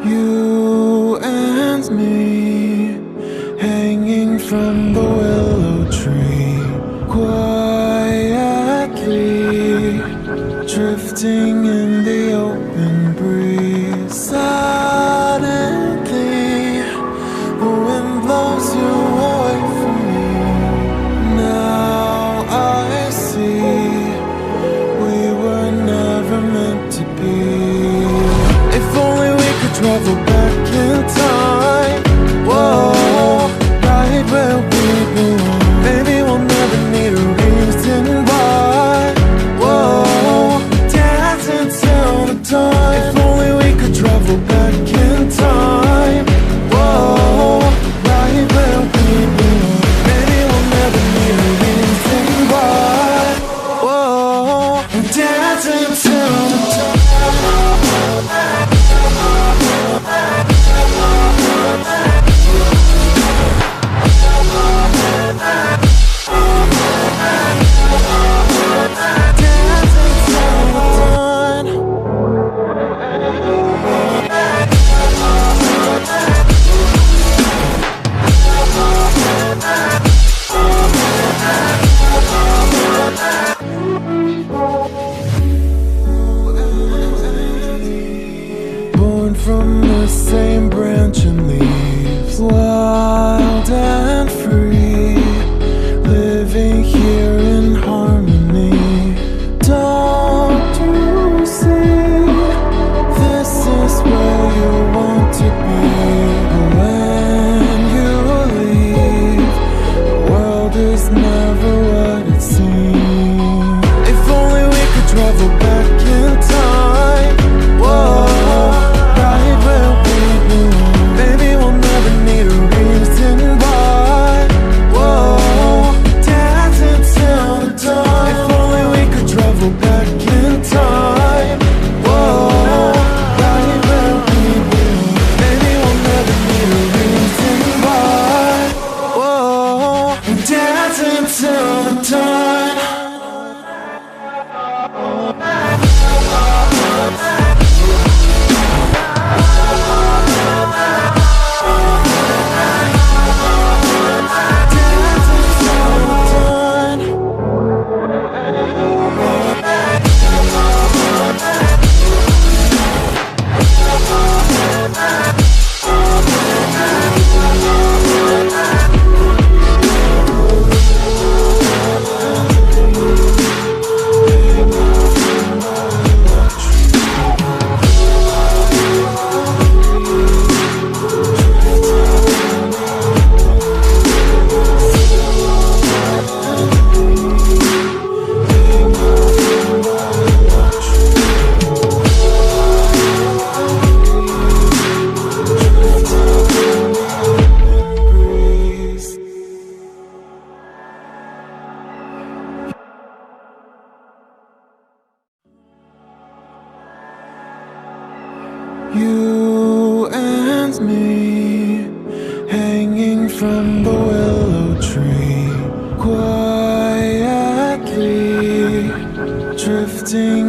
You and me, hanging from the willow tree, quietly drifting in the open breeze. Suddenly, the wind blows you away from me. Now I see we were never meant to be. If only we could travel back in time. Whoa, right where we belong. Maybe we'll never need a reason why. Whoa, dancing till the dawn. If only we could travel back in time. Whoa, right where we belong. Maybe we'll never need a reason why. Whoa, dancing till the dawn. Born from the same branch and leaves, wild and free, living here in harmony. Don't you see, this is where you want to be. When you leave, the world is never what it seems. If only we could travel back in time. Whoa, right where we belong. Maybe we'll never need a reason why. Whoa, dancing till the dawn. If only we could travel back in time. Whoa, right where we belong. Maybe we'll never need a reason why. Whoa, dancing till the dawn. You and me, hanging from the willow tree, quietly drifting